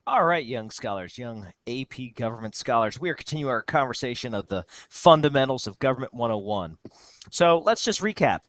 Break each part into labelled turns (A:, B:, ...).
A: All right, young scholars, young AP government scholars, we are continuing our conversation of the fundamentals of Government 101. So let's just recap.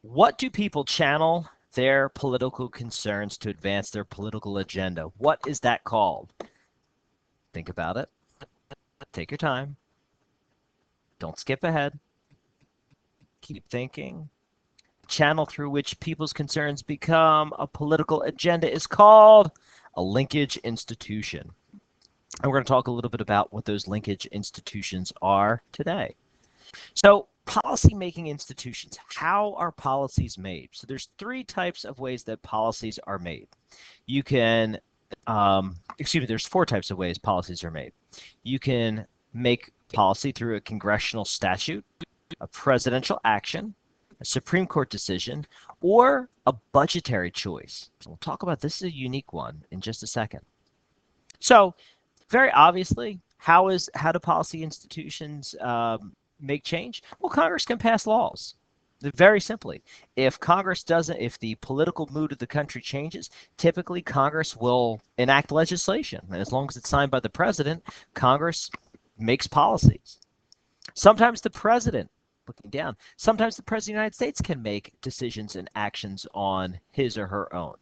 A: What do people channel their political concerns to advance their political agenda? What is that called? Think about it. Take your time. Don't skip ahead. Keep thinking. Channel through which people's concerns become a political agenda is called a linkage institution. And we're going to talk a little bit about what those linkage institutions are today. So, policy-making institutions, how are policies made? So there's three types of ways that policies are made. You can, there's four types of ways policies are made. You can make policy through a congressional statute, a presidential action, a Supreme Court decision, or a budgetary choice. So we'll talk about this is a unique one in just a second. So very obviously, how do policy institutions make change? Well, Congress can pass laws. Very simply, if the political mood of the country changes, typically Congress will enact legislation. And as long as it's signed by the president, Congress makes policies. Sometimes the president, looking down, sometimes the president of the United States can make decisions and actions on his or her own.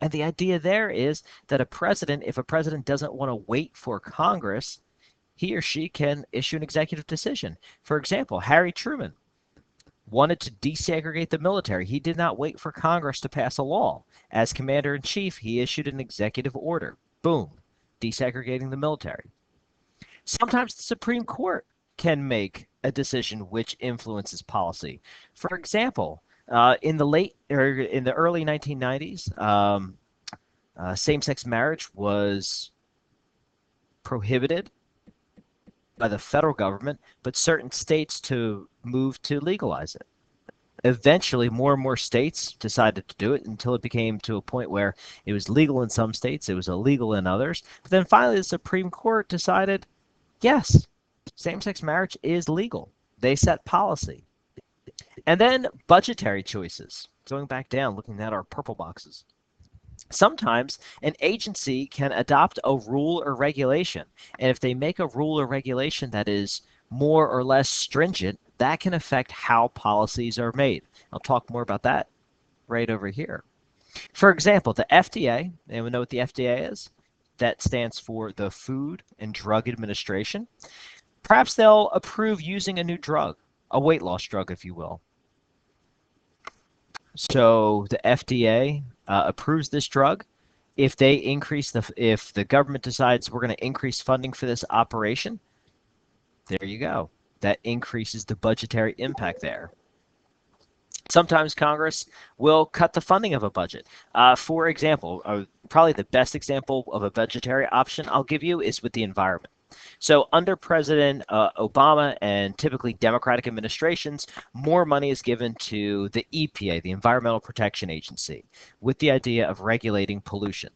A: And the idea there is that if a president doesn't want to wait for Congress, he or she can issue an executive decision. For example, Harry Truman wanted to desegregate the military. He did not wait for Congress to pass a law. As commander in chief, he issued an executive order. Boom, desegregating the military. Sometimes the Supreme Court can make a decision which influences policy. For example, in the early 1990s, same-sex marriage was prohibited by the federal government, but certain states to move to legalize it. Eventually, more and more states decided to do it until it became to a point where it was legal in some states, it was illegal in others. But then finally, the Supreme Court decided, yes, same-sex marriage is legal. They set policy. And then budgetary choices. Going back down, looking at our purple boxes. Sometimes an agency can adopt a rule or regulation, and if they make a rule or regulation that is more or less stringent, that can affect how policies are made. I'll talk more about that right over here. For example, the FDA, anyone know what the FDA is? That stands for the Food and Drug Administration. Perhaps they'll approve using a new drug, a weight loss drug, if you will. So the FDA approves this drug. If the government decides we're going to increase funding for this operation, there you go. That increases the budgetary impact there. Sometimes Congress will cut the funding of a budget. For example, probably the best example of a budgetary option I'll give you is with the environment. So under President Obama and typically Democratic administrations, more money is given to the EPA, the Environmental Protection Agency, with the idea of regulating pollution.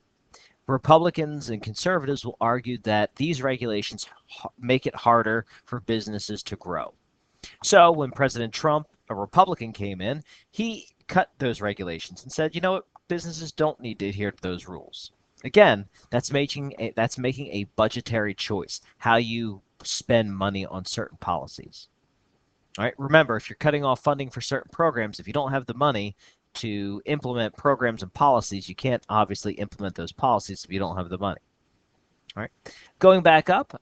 A: Republicans and conservatives will argue that these regulations make it harder for businesses to grow. So when President Trump, a Republican, came in, he cut those regulations and said, you know what, businesses don't need to adhere to those rules. Again, that's making a budgetary choice, how you spend money on certain policies. All right, remember, if you're cutting off funding for certain programs, if you don't have the money to implement programs and policies, you can't obviously implement those policies if you don't have the money. All right, going back up,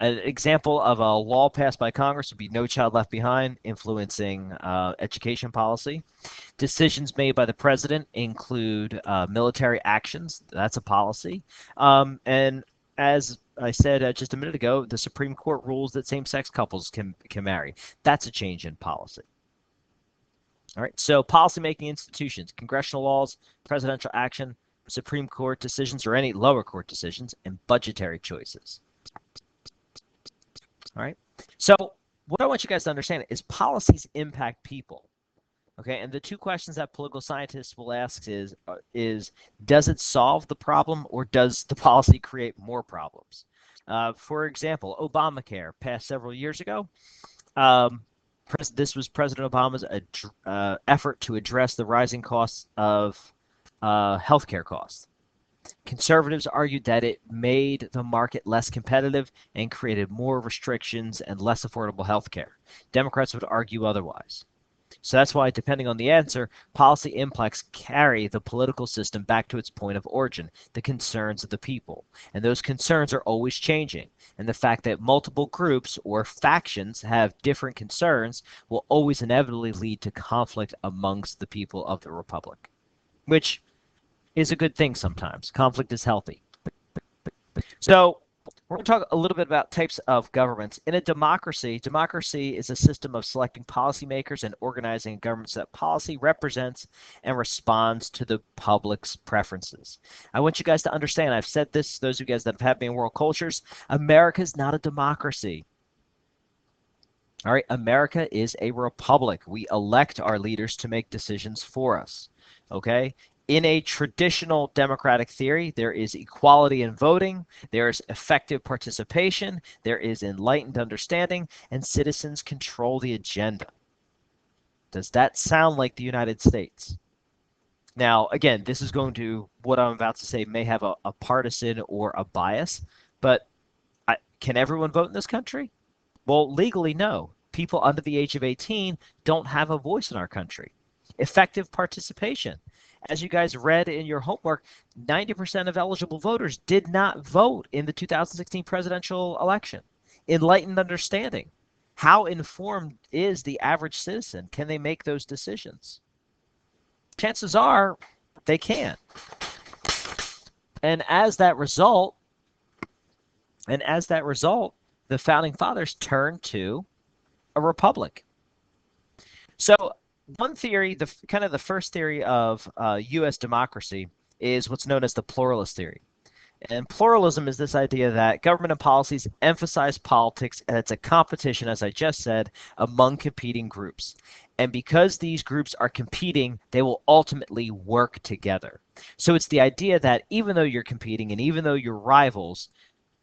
A: an example of a law passed by Congress would be No Child Left Behind, influencing education policy. Decisions made by the president include military actions. That's a policy. And as I said just a minute ago, the Supreme Court rules that same-sex couples can marry. That's a change in policy. All right, so policymaking institutions, congressional laws, presidential action, Supreme Court decisions or any lower court decisions, and budgetary choices. All right. So what I want you guys to understand is policies impact people. Okay, and the two questions that political scientists will ask is does it solve the problem or does the policy create more problems? For example, Obamacare passed several years ago. This was President Obama's effort to address the rising costs of healthcare costs. Conservatives argued that it made the market less competitive and created more restrictions and less affordable health care. Democrats would argue otherwise. So that's why, depending on the answer, policy impacts carry the political system back to its point of origin, the concerns of the people. And those concerns are always changing. And the fact that multiple groups or factions have different concerns will always inevitably lead to conflict amongst the people of the republic, which is a good thing sometimes. Conflict is healthy. So we're going to talk a little bit about types of governments. In a democracy, democracy is a system of selecting policymakers and organizing a government so that policy represents and responds to the public's preferences. I want you guys to understand, I've said this, those of you guys that have had me in world cultures, America is not a democracy. All right, America is a republic. We elect our leaders to make decisions for us. Okay? In a traditional democratic theory, there is equality in voting, there is effective participation, there is enlightened understanding, and citizens control the agenda. Does that sound like the United States? Now, again, this is going to, what I'm about to say may have a partisan or a bias, but can everyone vote in this country? Well, legally, no. People under the age of 18 don't have a voice in our country. Effective participation. As you guys read in your homework, 90% of eligible voters did not vote in the 2016 presidential election. Enlightened understanding. How informed is the average citizen? Can they make those decisions? Chances are they can. And as that result, the founding fathers turned to a republic. So one theory, the first theory of U.S. democracy is what's known as the pluralist theory. And pluralism is this idea that government and policies emphasize politics, and it's a competition, as I just said, among competing groups. And because these groups are competing, they will ultimately work together. So it's the idea that even though you're competing and even though you're rivals,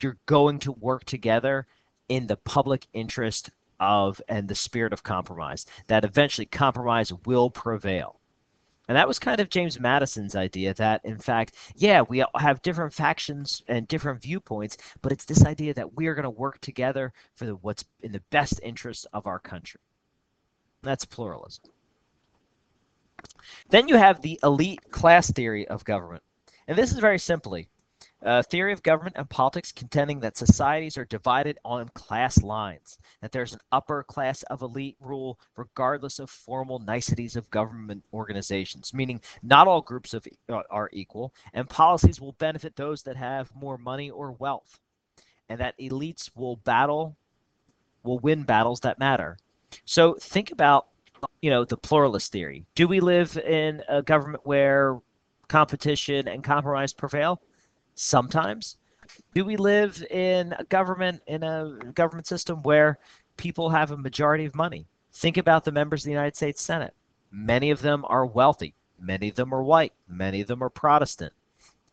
A: you're going to work together in the public interest of and the spirit of compromise, that eventually compromise will prevail. And that was kind of James Madison's idea that, in fact, yeah, we all have different factions and different viewpoints, but it's this idea that we are going to work together for what's in the best interest of our country. That's pluralism. Then you have the elite class theory of government. And this is very simply theory of government and politics contending that societies are divided on class lines, that there's an upper class of elite rule regardless of formal niceties of government organizations, meaning not all groups are equal, and policies will benefit those that have more money or wealth, and that elites will win battles that matter. So think about, the pluralist theory. Do we live in a government where competition and compromise prevail? Sometimes. Do we live in a government system where people have a majority of money? Think about the members of the United States Senate. Many of them are wealthy. Many of them are white. Many of them are Protestant.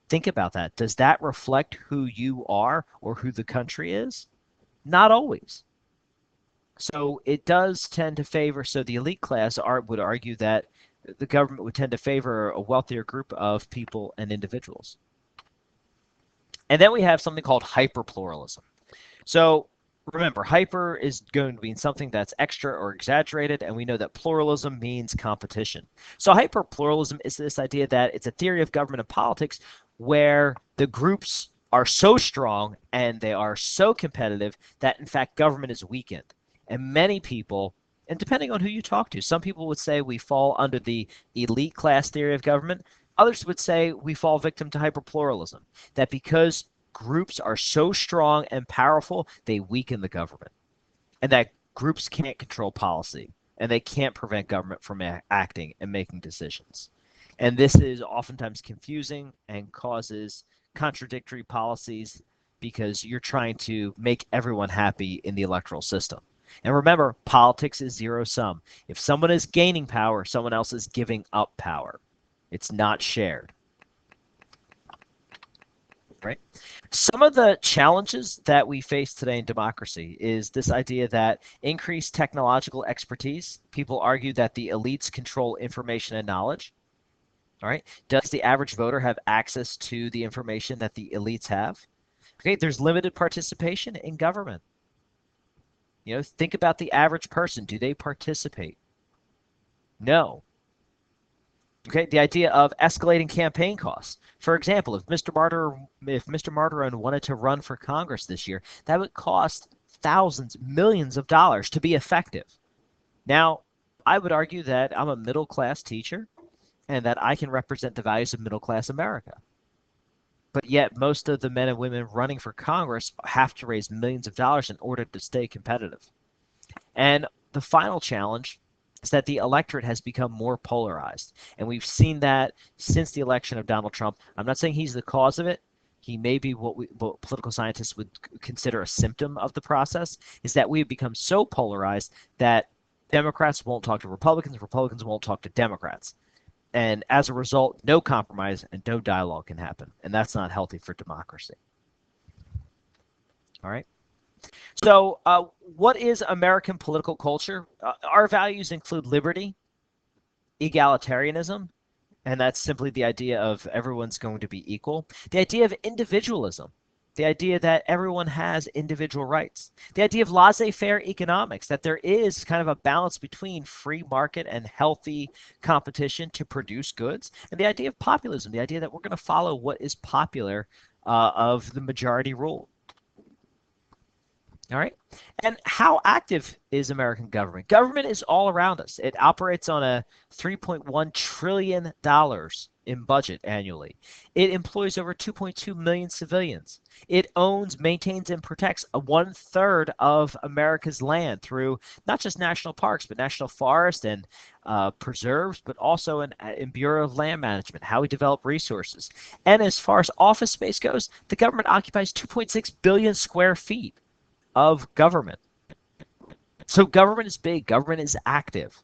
A: Think about that. Does that reflect who you are or who the country is? Not always. So it does tend to favor, so the elite class would argue that the government would tend to favor a wealthier group of people and individuals. And then we have something called hyperpluralism. So remember, hyper is going to mean something that's extra or exaggerated, and we know that pluralism means competition. So hyperpluralism is this idea that it's a theory of government and politics where the groups are so strong and they are so competitive that, in fact, government is weakened. And many people, and depending on who you talk to, some people would say we fall under the elite class theory of government. Others would say we fall victim to hyperpluralism, that because groups are so strong and powerful, they weaken the government, and that groups can't control policy, and they can't prevent government from acting and making decisions. And this is oftentimes confusing and causes contradictory policies because you're trying to make everyone happy in the electoral system. And remember, politics is zero sum. If someone is gaining power, someone else is giving up power. It's not shared. Right? Some of the challenges that we face today in democracy is this idea that increased technological expertise. People argue that the elites control information and knowledge. All right. Does the average voter have access to the information that the elites have? Okay. There's limited participation in government. Think about the average person. Do they participate? No. Okay, the idea of escalating campaign costs. For example, if Mr. Martirone wanted to run for Congress this year, that would cost thousands, millions of dollars to be effective. Now, I would argue that I'm a middle class teacher and that I can represent the values of middle class America. But yet, most of the men and women running for Congress have to raise millions of dollars in order to stay competitive. And the final challenge is that the electorate has become more polarized. And we've seen that since the election of Donald Trump. I'm not saying he's the cause of it. He may be what political scientists would consider a symptom of the process, is that we've become so polarized that Democrats won't talk to Republicans, Republicans won't talk to Democrats. And as a result, no compromise and no dialogue can happen. And that's not healthy for democracy. All right. So, what is American political culture? Our values include liberty, egalitarianism, and that's simply the idea of everyone's going to be equal. The idea of individualism, the idea that everyone has individual rights. The idea of laissez-faire economics, that there is kind of a balance between free market and healthy competition to produce goods. And the idea of populism, the idea that we're going to follow what is popular of the majority rule. All right. And how active is American government? Government is all around us. It operates on a $3.1 trillion in budget annually. It employs over 2.2 million civilians. It owns, maintains, and protects 1/3 of America's land through not just national parks, but national forests and preserves, but also in Bureau of Land Management, how we develop resources. And as far as office space goes, the government occupies 2.6 billion square feet of government. So government is big, government is active.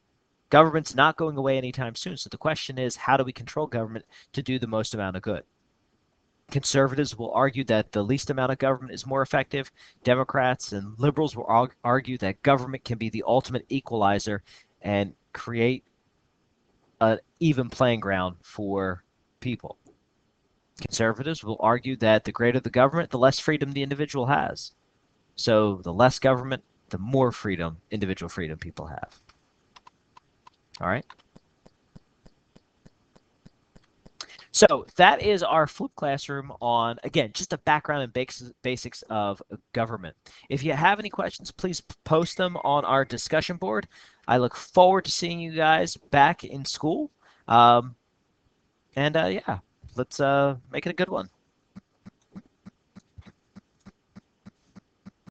A: Government's not going away anytime soon. So the question is, how do we control government to do the most amount of good? Conservatives will argue that the least amount of government is more effective. Democrats and liberals will argue that government can be the ultimate equalizer and create an even playing ground for people. Conservatives will argue that the greater the government, the less freedom the individual has. So the less government, the more freedom, individual freedom people have. All right. So that is our flipped classroom on, again, just a background and basics of government. If you have any questions, please post them on our discussion board. I look forward to seeing you guys back in school. Yeah, let's make it a good one.